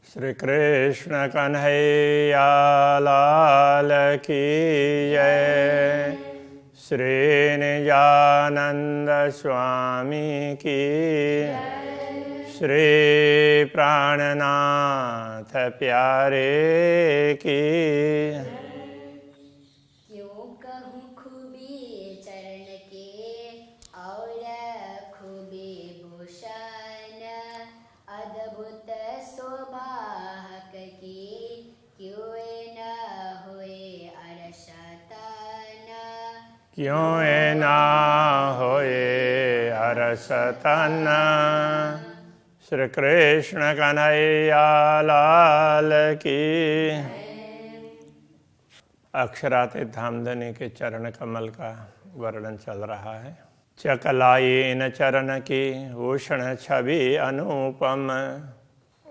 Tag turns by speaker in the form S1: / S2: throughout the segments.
S1: श्री कृष्ण कन्हैया लाल की जय। श्री निजानंद स्वामी की, श्री प्राणनाथ प्यारे की।
S2: क्यों कहूँ खूबी चरण के और खूबी भूषण, अद्भुत शोभा की क्यों न होए अरसतन।
S1: क्यों ना होए अरसतन। श्री कृष्ण कन्हैया लाल की। अक्षरातीत धामधनी के चरण कमल का वर्णन चल रहा है। चकलायेन चरण की भूषण छवि अनुपम।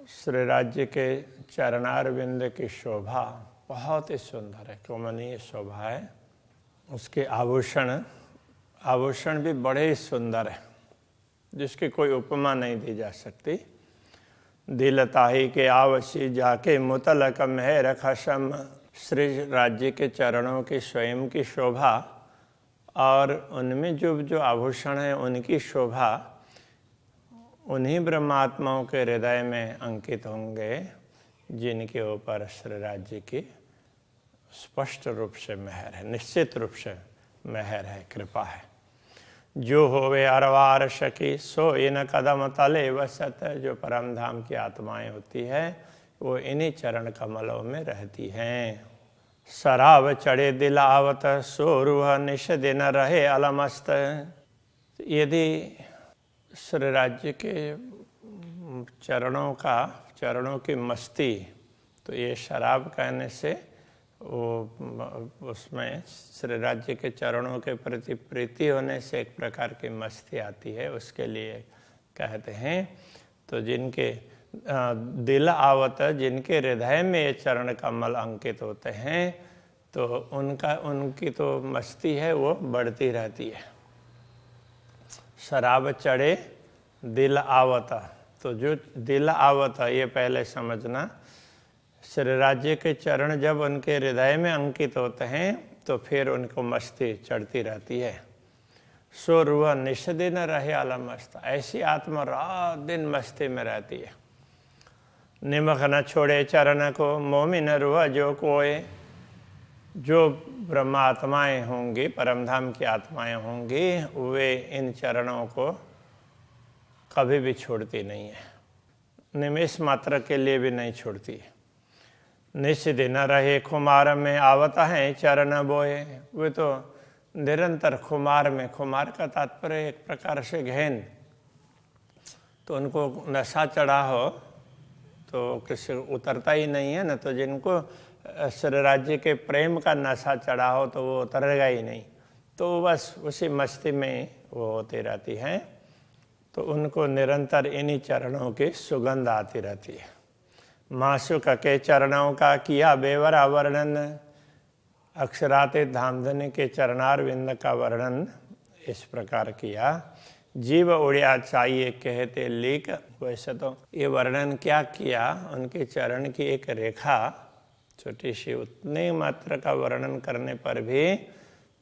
S1: श्री राज्य के चरणारविंद की शोभा बहुत ही सुंदर है, कमनीय शोभा है। उसके आभूषण भी बड़े ही सुंदर है, जिसकी कोई उपमा नहीं दी जा सकती। दिल ताही के आवसी जाके मुतलक मेहर खशम। श्री राज्य के चरणों की स्वयं की शोभा और उनमें जो आभूषण है उनकी शोभा उन्हीं ब्रह्मात्माओं के हृदय में अंकित होंगे जिनके ऊपर श्री राज्य की स्पष्ट रूप से मेहर है, निश्चित रूप से मेहर है, कृपा है। जो होवे अरवार शकी सो इन कदम तले वसत। जो परम धाम की आत्माएं होती है वो इन्हीं चरण कमलों में रहती हैं। शराब चढ़े दिल आवत सो रूह निश दिन रहे अलमस्त। यदि श्री राज्य के चरणों की मस्ती, तो ये शराब कहने से वो उसमें श्री राज्य के चरणों के प्रति प्रीति होने से एक प्रकार की मस्ती आती है, उसके लिए कहते हैं। तो जिनके दिल आवत, जिनके हृदय में ये चरण कमल अंकित होते हैं, तो उनकी तो मस्ती है वो बढ़ती रहती है। शराब चढ़े दिल आवत, तो जो दिल आवत ये पहले समझना। श्री राज्य के चरण जब उनके हृदय में अंकित होते हैं तो फिर उनको मस्ती चढ़ती रहती है। सो रुआ निश दिन रहे आलमस्त। ऐसी आत्मा रात दिन मस्ती में रहती है। निमख न छोड़े चरण को मोमिन रुआ जो कोय। जो ब्रह्मात्माएं होंगी, परमधाम की आत्माएं होंगी, वे इन चरणों को कभी भी छोड़ती नहीं है, निमेष मात्र के लिए भी नहीं छोड़ती है। निश दिन रहे खुमार में आवता है चरण बोए। वे तो निरंतर खुमार में, खुमार का तात्पर्य एक प्रकार से गहन, तो उनको नशा चढ़ा हो तो किसी उतरता ही नहीं है ना। तो जिनको श्री राज्य के प्रेम का नशा चढ़ा हो तो वो उतरेगा ही नहीं, तो बस उसी मस्ती में वो होती रहती हैं। तो उनको निरंतर इन्हीं चरणों की सुगंध आती रहती है। मासुक के चरणों का किया बेवरा वर्णन। अक्षरातीत धामधनी के चरणारविंद का वर्णन इस प्रकार किया। जीव उड़िया चाहिए कहते लीक। वैसे तो ये वर्णन क्या किया, उनके चरण की एक रेखा छोटी सी, उतने मात्र का वर्णन करने पर भी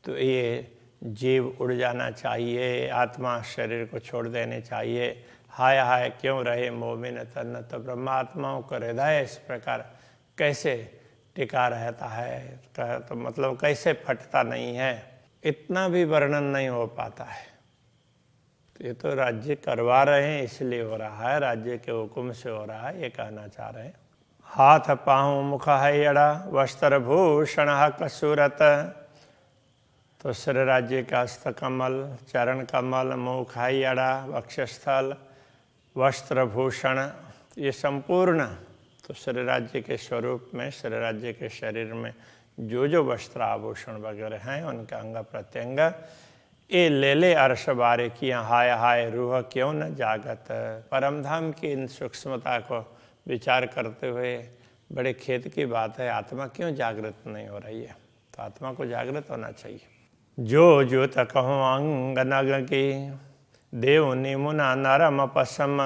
S1: तो ये जीव उड़ जाना चाहिए, आत्मा शरीर को छोड़ देने चाहिए। हाय हाय क्यों रहे मोमिन तन। तो ब्रह्मात्माओं का हृदय इस प्रकार कैसे टिका रहता है, तो मतलब कैसे फटता नहीं है, इतना भी वर्णन नहीं हो पाता है। ये तो राज्य करवा रहे हैं इसलिए हो रहा है, राज्य के हुक्म से हो रहा है, ये कहना चाह रहे हैं। हाथ पाँव मुख है अड़ा वस्त्र भूषण कसूरत। तो श्री राज्य का हस्त कमल, चरण कमल, मुख है अड़ा, वक्षस्थल, वस्त्र भूषण, ये संपूर्ण तो श्री राज्य के स्वरूप में, श्री राज्य के शरीर में जो वस्त्र आभूषण वगैरह हैं उनका अंग प्रत्यंग ये ले ले अर्श बारे किया। हाय हाय रूह क्यों न जागत। परमधाम की इन सूक्ष्मता को विचार करते हुए बड़े खेद की बात है, आत्मा क्यों जागृत नहीं हो रही है। तो आत्मा को जागृत होना चाहिए। जो जो तकहो अंग नग की देव निमुना नरम पसम।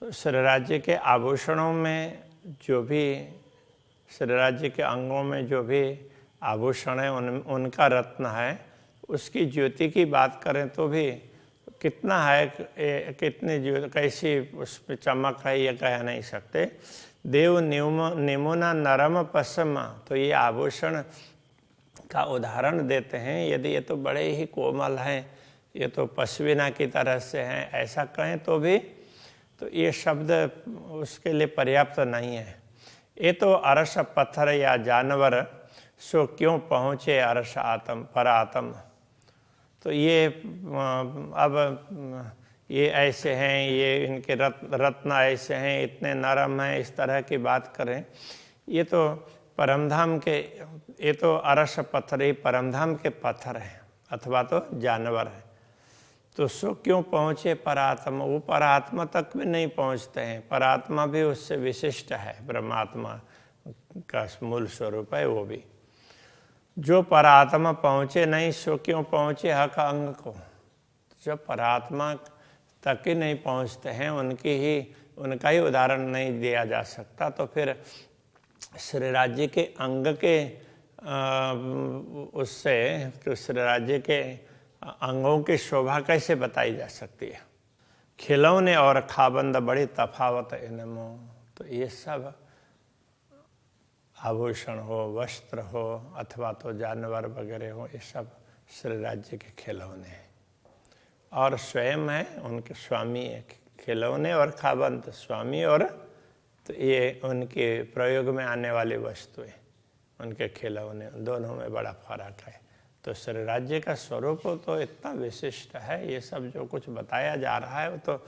S1: तो श्री राज्य के आभूषणों में जो भी, श्री राज्य के अंगों में जो भी आभूषण है उनका रत्न है, उसकी ज्योति की बात करें तो भी कितना है, कितनी ज्योति, कैसी उस पर चमक है, ये कह नहीं सकते। देव निमुना नरम पसम, तो ये आभूषण का उदाहरण देते हैं। यदि ये तो बड़े ही कोमल हैं, ये तो पश्मीना की तरह से हैं, ऐसा कहें तो भी तो ये शब्द उसके लिए पर्याप्त नहीं है। ये तो अरस पत्थर या जानवर, सो क्यों पहुँचे अरस आत्म पर आत्म। तो ये अब ये ऐसे हैं, ये इनके रत्न ऐसे हैं, इतने नरम हैं, इस तरह की बात करें, ये तो परमधाम के, ये तो अरस पत्थर ही परमधाम के पत्थर हैं अथवा तो जानवर हैं। तो सो क्यों पहुँचे परात्मा, वो परात्मा तक भी नहीं पहुँचते हैं। परात्मा भी उससे विशिष्ट है, ब्रह्मात्मा का मूल स्वरूप है वो भी। जो परात्मा पहुँचे नहीं, सो क्यों पहुँचे हक अंग को। जो परात्मा तक ही नहीं पहुँचते हैं, उनका ही उदाहरण नहीं दिया जा सकता, तो फिर श्री राज्य के अंग के उससे तो श्री राज्य के अंगों की शोभा कैसे बताई जा सकती है। खिलौने और खाबंद बड़ी तफावत इनमें। तो ये सब आभूषण हो, वस्त्र हो अथवा तो जानवर वगैरह हो, ये सब श्री राज्य के खिलौने हैं और स्वयं है उनके स्वामी है। खिलौने और खाबंद स्वामी, और तो ये उनके प्रयोग में आने वाली वस्तुएं, उनके खिलौने, दोनों में बड़ा फर्क है। तो श्री राज्य का स्वरूप तो इतना विशिष्ट है, ये सब जो कुछ बताया जा रहा है वो तो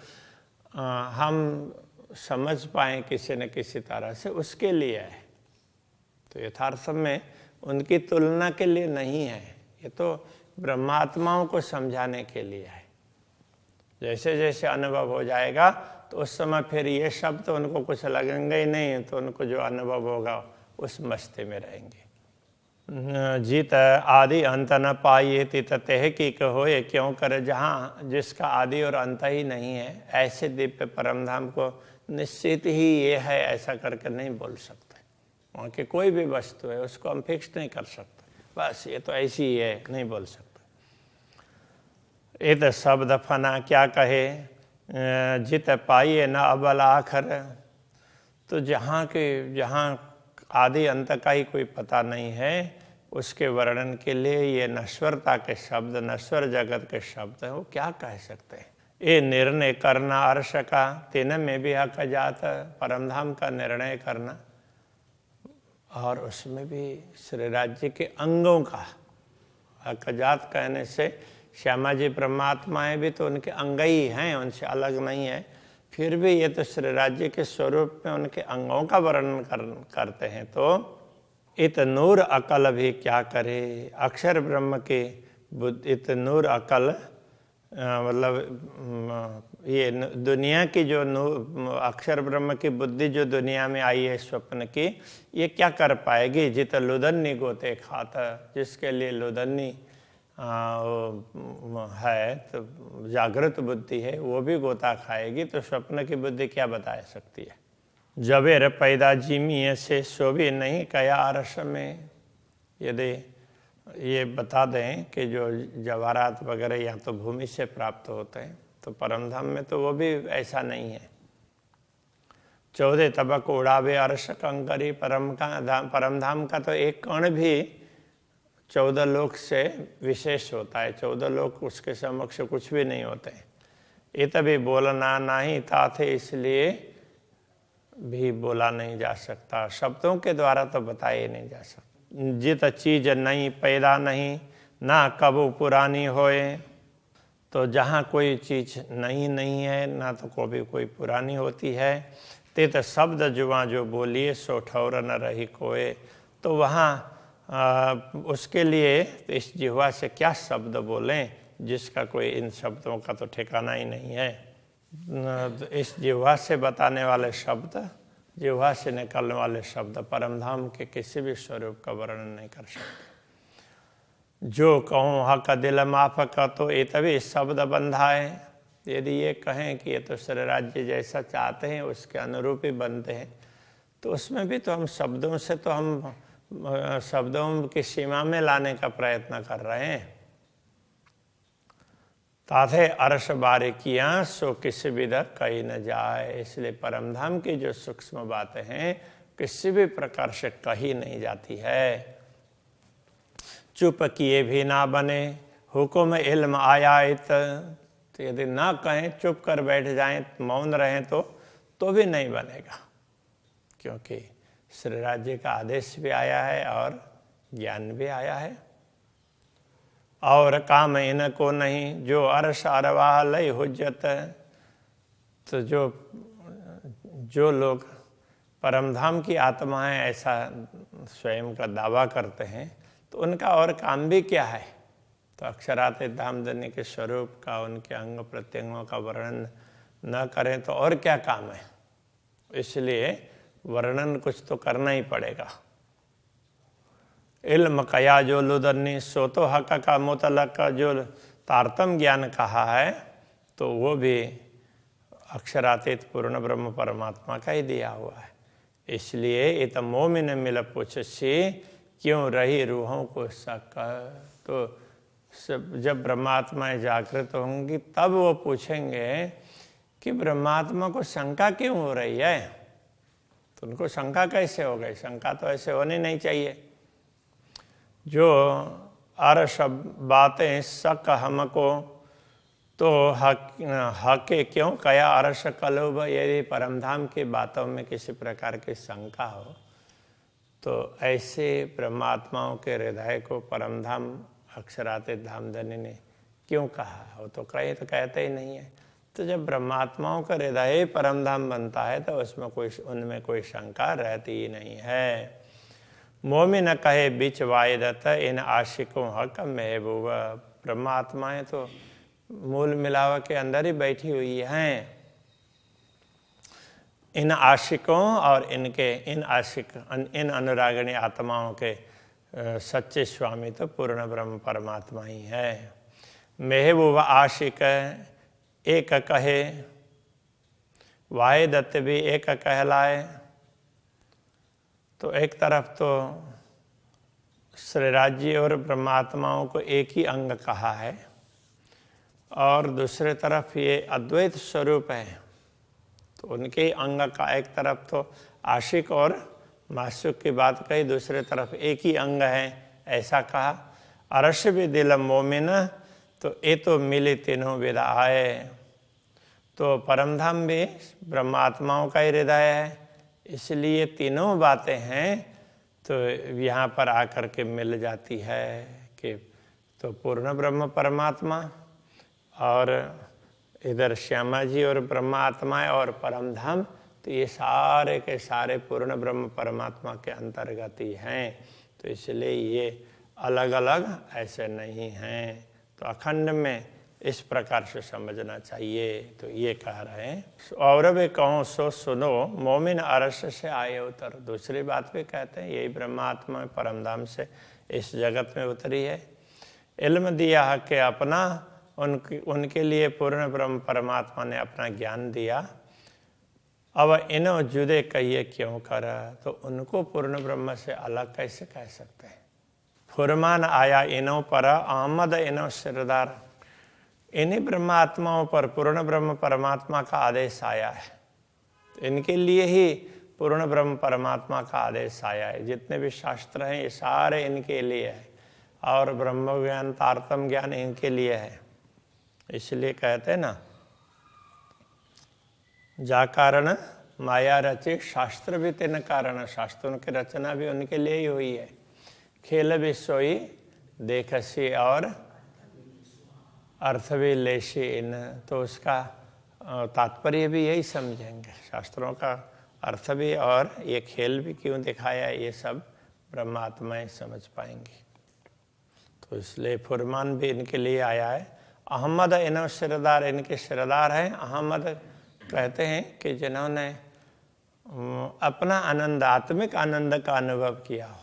S1: हम समझ पाएँ किसी न किसी तरह से, उसके लिए है। तो यथार्थ में उनकी तुलना के लिए नहीं है, ये तो ब्रह्मात्माओं को समझाने के लिए है। जैसे जैसे अनुभव हो जाएगा तो उस समय फिर ये शब्द तो उनको कुछ लगेंगे ही नहीं, तो उनको जो अनुभव होगा उस मस्ती में रहेंगे। जीत आदि अंत न पाइए तित तेह की कहो, ये क्यों करे जहाँ जिसका आदि और अंत ही नहीं है, ऐसे दिव्य परमधाम को निश्चित ही ये है ऐसा करके नहीं बोल सकते। वहाँ की कोई भी वस्तु है उसको हम फिक्स नहीं कर सकते, बस ये तो ऐसी ही है, नहीं बोल सकते। ये तो शब्द फना क्या कहे, जित पाइए न अबल आखर। तो जहाँ आदि अंत का ही कोई पता नहीं है, उसके वर्णन के लिए ये नश्वरता के शब्द, नश्वर जगत के शब्द है, वो क्या कह सकते हैं। ये निर्णय करना अर्श का, तीन में भी हक जात, परमधाम का निर्णय करना, और उसमें भी श्री राज्य के अंगों का हक जात कहने से श्यामा जी परमात्माएं भी तो उनके अंग ही हैं, उनसे अलग नहीं है। फिर भी ये तो श्री राज्य के स्वरूप में उनके अंगों का वर्णन करते हैं। तो इत नूर अकल भी क्या करे, अक्षर ब्रह्म के बुद्धि, इत नूर अकल मतलब ये दुनिया की जो अक्षर ब्रह्म की बुद्धि जो दुनिया में आई है स्वप्न की, ये क्या कर पाएगी। जित लुदन्नी गोते खाता, जिसके लिए लुदन्नी है तो जागृत बुद्धि है, वो भी गोता खाएगी, तो स्वप्न की बुद्धि क्या बता सकती है। जबेर पैदा जिमी से शोभी नहीं कया अरस में। यदि ये बता दें कि जो जवाहरात वगैरह या तो भूमि से प्राप्त होते हैं, तो परमधाम में तो वो भी ऐसा नहीं है। 14 तबक उड़ावे अर्श कंकरी, परमधाम का तो एक कण भी 14 लोक से विशेष होता है। 14 लोक उसके समक्ष कुछ भी नहीं होते हैं। ये तभी बोलना नहीं था थे, इसलिए भी बोला नहीं जा सकता, शब्दों के द्वारा तो बताया नहीं जा सकता। जित चीज नहीं पैदा नहीं, ना कबू पुरानी होए। तो जहाँ कोई चीज़ नहीं है, ना तो कोई पुरानी होती है। तित शब्द जुआ जो बोलिए सो ठौर न रही कोए। तो वहाँ उसके लिए इस जिह्वा से क्या शब्द बोलें जिसका कोई इन शब्दों का तो ठिकाना ही नहीं है। इस जिह्वा से बताने वाले शब्द, जिह्वा से निकलने वाले शब्द परमधाम के किसी भी स्वरूप का वर्णन नहीं कर सकते। जो कहूँ हक दिल माफ का, तो ये तभी शब्द बंधा है। यदि ये कहें कि ये तो शरीराज्य जैसा चाहते हैं उसके अनुरूप ही बनते हैं, तो उसमें भी तो हम शब्दों से तो हम शब्दों की सीमा में लाने का प्रयत्न कर रहे हैं। ताथे अर्श बारीकियां सो किसी विधा कही न जाए। इसलिए परमधाम की जो सूक्ष्म बातें हैं किसी भी प्रकार से कही नहीं जाती है। चुप किए भी ना बने हुक्म इल्म आयात। तो यदि ना कहें, चुप कर बैठ जाएं, मौन रहें तो भी नहीं बनेगा, क्योंकि श्री राज्य का आदेश भी आया है और ज्ञान भी आया है। और काम इनको नहीं जो अर्श अरवाह लय हुज्जत। तो जो लोग परमधाम की आत्मा है ऐसा स्वयं का दावा करते हैं, तो उनका और काम भी क्या है? तो अक्षरात धामधनी के स्वरूप का, उनके अंग प्रत्यंगों का वर्णन न करें तो और क्या काम है? इसलिए वर्णन कुछ तो करना ही पड़ेगा। इल्म कया जो लुदन्नी सो तो हक का मुतलक का जो तारतम ज्ञान कहा है, तो वो भी अक्षरातीत पूर्ण ब्रह्म परमात्मा का ही दिया हुआ है। इसलिए इत मोमिन मिल पूछसी क्यों रही रूहों को शक। तो जब ब्रह्मात्माएं जागृत होंगी तब वो पूछेंगे कि ब्रह्मात्मा को शंका क्यों हो रही है। तो उनको शंका कैसे हो गई? शंका तो ऐसे होनी नहीं चाहिए। जो अर्श बातें शक हमको तो हके क्यों कया अर्श कलोब। यदि परमधाम की बातों में किसी प्रकार की शंका हो तो ऐसे ब्रह्मात्माओं के हृदय को परमधाम अक्षराते धामधनी ने क्यों कहा? वो तो कहे तो कहते ही नहीं है। तो जब ब्रह्मात्माओं का हृदय परमधाम बनता है तो उसमें उनमें कोई शंका रहती ही नहीं है। मोमिन कहे बीच वायदत इन आशिकों हक महबूबा। ब्रह्मात्माएं तो मूल मिलावा के अंदर ही बैठी हुई हैं। इन आशिकों और इन अनुरागिणी आत्माओं के सच्चे स्वामी तो पूर्ण ब्रह्म परमात्मा ही है। महबूबा आशिक एक कहे, वायदत्त भी एक कहलाए। तो एक तरफ तो श्री राज्य और ब्रह्मात्माओं को एक ही अंग कहा है, और दूसरे तरफ ये अद्वैत स्वरूप है, तो उनके अंग का एक तरफ तो आशिक और मासूक की बात कही, दूसरे तरफ एक ही अंग है ऐसा कहा। अरश भी दिल मोमिन तो ये तो मिली तीनों विदा आए। तो परमधाम भी ब्रह्मात्माओं का ही हृदय है, इसलिए तीनों बातें हैं तो यहाँ पर आकर के मिल जाती है कि तो पूर्ण ब्रह्म परमात्मा और इधर श्यामा जी और ब्रह्मात्मा और परमधाम, तो ये सारे के सारे पूर्ण ब्रह्म परमात्मा के अंतर्गत ही हैं। तो इसलिए ये अलग अलग ऐसे नहीं हैं। तो अखंड में इस प्रकार से समझना चाहिए। तो ये कह रहे हैं और भी कहो सो सुनो मोमिन अरश से आए उतर। दूसरी बात भी कहते हैं यही ब्रह्मात्मा परमधाम से इस जगत में उतरी है। इल्म दिया है कि अपना उनके लिए पूर्ण ब्रह्म परमात्मा ने अपना ज्ञान दिया। अब इन्हों जुदे कहिए क्यों कर, तो उनको पूर्ण ब्रह्म से अलग कैसे कह सकते हैं। फुरमान आया इन्हों पर आमद इन्हों सिरदार। इन्हीं ब्रह्मात्माओं पर पूर्ण ब्रह्म परमात्मा का आदेश आया है। तो इनके लिए ही पूर्ण ब्रह्म परमात्मा का आदेश आया है। जितने भी शास्त्र हैं ये सारे इनके लिए है, और ब्रह्म ज्ञान तारतम ज्ञान इनके लिए है। इसलिए कहते हैं ना, जा कारण माया रचे शास्त्र भी तेन कारण। शास्त्रों की रचना भी उनके लिए ही हुई है। खेल भी सोई देखसी और अर्थ भी लेशी इन। तो उसका तात्पर्य भी यही समझेंगे। शास्त्रों का अर्थ भी और ये खेल भी क्यों दिखाया, ये सब ब्रह्मात्माएं समझ पाएंगी। तो इसलिए फुरमान भी इनके लिए आया है। अहमद इन्हों सिरदार, इनके सिरदार हैं। अहमद कहते हैं कि जिन्होंने अपना आनंद, आत्मिक आनंद का अनुभव किया हो।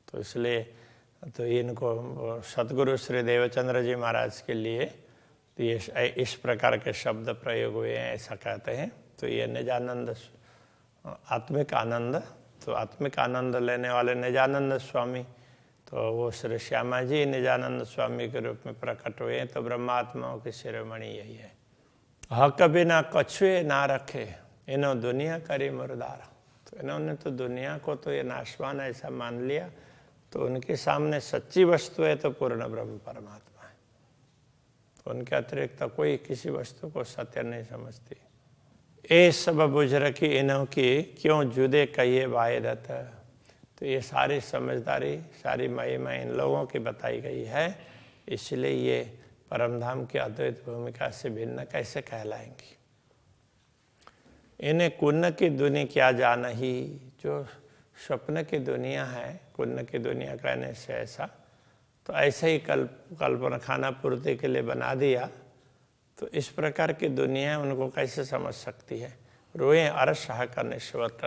S1: तो इसलिए तो इनको सतगुरु श्री देवचंद्र जी महाराज के लिए तो ये इस प्रकार के शब्द प्रयोग हुए हैं, ऐसा कहते हैं। तो ये निजानंद आत्मिक आनंद, तो आत्मिक आनंद लेने वाले निजानंद स्वामी, तो वो श्री श्यामा जी निजानंद स्वामी के रूप में प्रकट हुए हैं। तो ब्रह्मात्माओं की शिरोमणि यही है। हक बिना कछुए ना रखे, इन्हों दुनिया करी मुर्दार। तो इन्होंने तो दुनिया को तो ये नाशवान ऐसा मान लिया, तो उनके सामने सच्ची वस्तु है तो पूर्ण ब्रह्म परमात्मा है। तो उनके अतिरिक्त कोई किसी वस्तु को सत्य नहीं समझती। ए सब बुझ रखी इन्हों की, क्यों जुदे कहिए वायरत। तो ये सारी समझदारी, सारी महिमा इन लोगों की बताई गई है, इसलिए ये परमधाम की अद्वैत भूमिका से भिन्न कैसे कहलाएंगी। इन्हें कुन्न की दुनिया क्या जाना ही, जो स्वप्न की दुनिया है, कुन्न की दुनिया कहने से ऐसा, तो ऐसे ही कल्पना खाना पूर्ति के लिए बना दिया, तो इस प्रकार की दुनिया उनको कैसे समझ सकती है। रोए अर्श का निश्वत।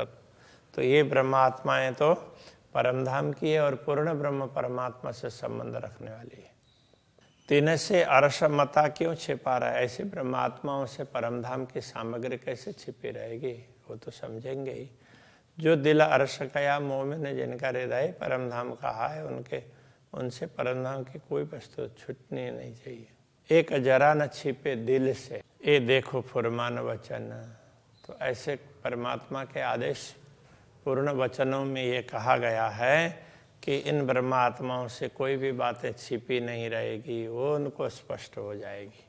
S1: तो ये ब्रह्मात्माएं तो परमधाम की है और पूर्ण ब्रह्म परमात्मा से संबंध रखने वाली है। तीन से अर्श मता क्यों छिपा रहा है। ऐसे ब्रह्मात्माओं से परमधाम की सामग्री कैसे छिपी रहेगी, वो तो समझेंगे ही। जो दिल अर्श कया मोमिन, जिनका हृदय परमधाम कहा है, उनसे परमधाम की कोई वस्तु छूटनी नहीं चाहिए। एक जरा न छिपे दिल से, ये देखो फुरमान वचन। तो ऐसे परमात्मा के आदेश पूर्ण वचनों में ये कहा गया है कि इन ब्रह्मात्माओं से कोई भी बातें छिपी नहीं रहेगी, वो उनको स्पष्ट हो जाएगी।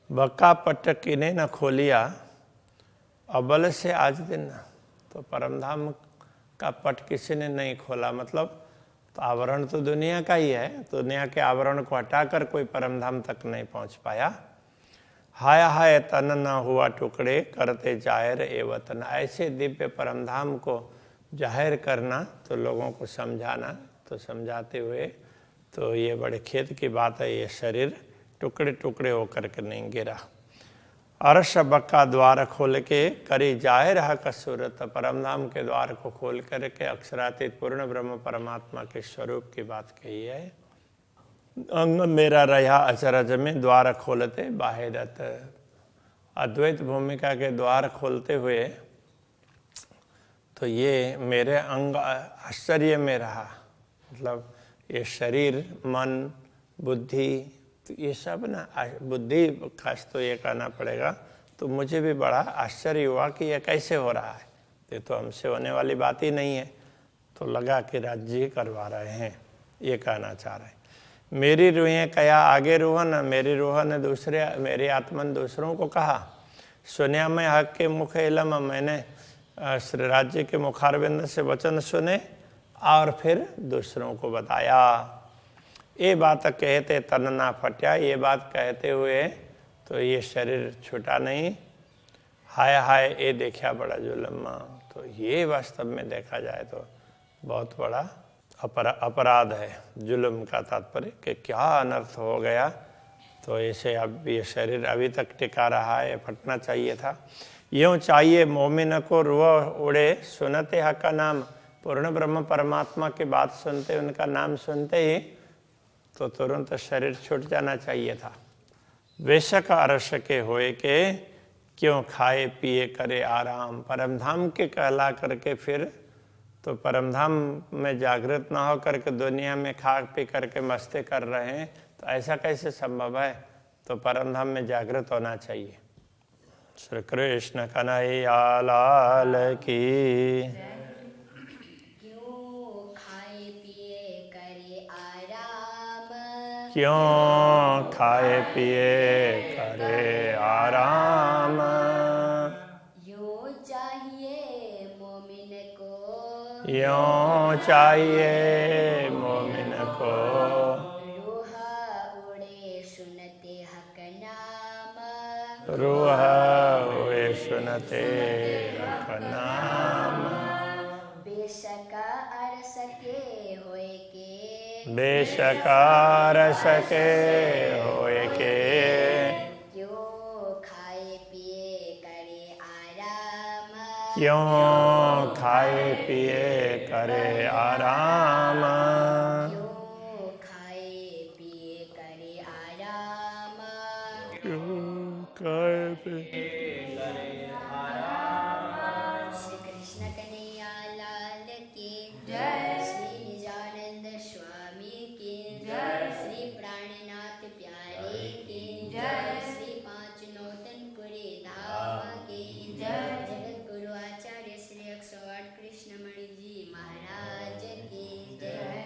S1: बक्का पट किने न खोलिया, अबल से आज दिन। तो परमधाम का पट किसी ने नहीं खोला, मतलब तो आवरण तो दुनिया का ही है, तो दुनिया के आवरण को हटाकर कोई परमधाम तक नहीं पहुंच पाया। हाय हाय तन न हुआ टुकड़े, करते जाहिर ए वतन। ऐसे दिव्य परमधाम को जाहिर करना, तो लोगों को समझाना, तो समझाते हुए तो ये बड़े खेद की बात है, ये शरीर टुकड़े टुकड़े होकर के नहीं गिरा। अर्श बक्का द्वार खोल के करी जाहिर हक सूरत। परमधाम के द्वार को खोल करके अक्षरातीत पूर्ण ब्रह्म परमात्मा के स्वरूप की बात कही है। अंग मेरा रहा अचरज में, द्वार खोलते बाहिरत। अद्वैत भूमिका के द्वार खोलते हुए तो ये मेरे अंग आश्चर्य में रहा, मतलब ये शरीर, मन, बुद्धि, तो ये सब ना, बुद्धि खास तो ये कहना पड़ेगा, तो मुझे भी बड़ा आश्चर्य हुआ कि ये कैसे हो रहा है। ये तो हमसे होने वाली बात ही नहीं है। तो लगा कि राज्य करवा रहे हैं, ये कहना चाह रहे हैं। मेरी रूहें कया आगे रूह न, मेरी रूह ने दूसरे, मेरी आत्मा ने दूसरों को कहा। सुनिया मैं हक के मुख इलम, मैंने श्री राज्य के मुखारबिंद से वचन सुने और फिर दूसरों को बताया। ये बात कहते तन ना फटा, ये बात कहते हुए तो ये शरीर छूटा नहीं। हाय हाय ये देखा बड़ा जुल्म। तो ये वास्तव में देखा जाए तो बहुत बड़ा अपराध है। जुल्म का तात्पर्य कि क्या अनर्थ हो गया। तो ऐसे अब ये शरीर अभी तक टिका रहा है, फटना चाहिए था। यूँ चाहिए मोमिन को रुआ उड़े, सुनते हक का नाम। पूर्ण ब्रह्म परमात्मा की बात सुनते, उनका नाम सुनते ही तो तुरंत शरीर छूट जाना चाहिए था। बेशक अरस के होए के, क्यों खाए पिए करे आराम। परमधाम के कहला करके फिर तो परमधाम में जागृत ना हो करके दुनिया में खा पी करके मस्ती कर रहे हैं, तो ऐसा कैसे संभव है। तो परमधाम में जागृत होना चाहिए। श्री कृष्ण कन्हैया लाल की। क्यों खाए पिए करे आराम।
S2: यूं चाहिए मोमिन को,
S1: यूं चाहिए मोमिन को।
S2: रूह उड़े सुनते हक नाम,
S1: रूह उड़े सुनते हक नाम।
S2: बेशक अरस के होए के,
S1: बेशक अरस के होए के।
S2: क्यों खाए पिए करे आराम,
S1: क्यों खाए पिए करे आराम।
S2: क्यों खाए पिए करे आराम।
S1: खाए पे
S2: श्री कृष्ण कन्हैया लाल की जय। श्री निजानंद स्वामी की जय। श्री प्राणनाथ प्यारे की जय। श्री पांच नौतनपुरी धाम की जय। जगत गुरु आचार्य श्री 108 कृष्णमणि जी महाराज की जय।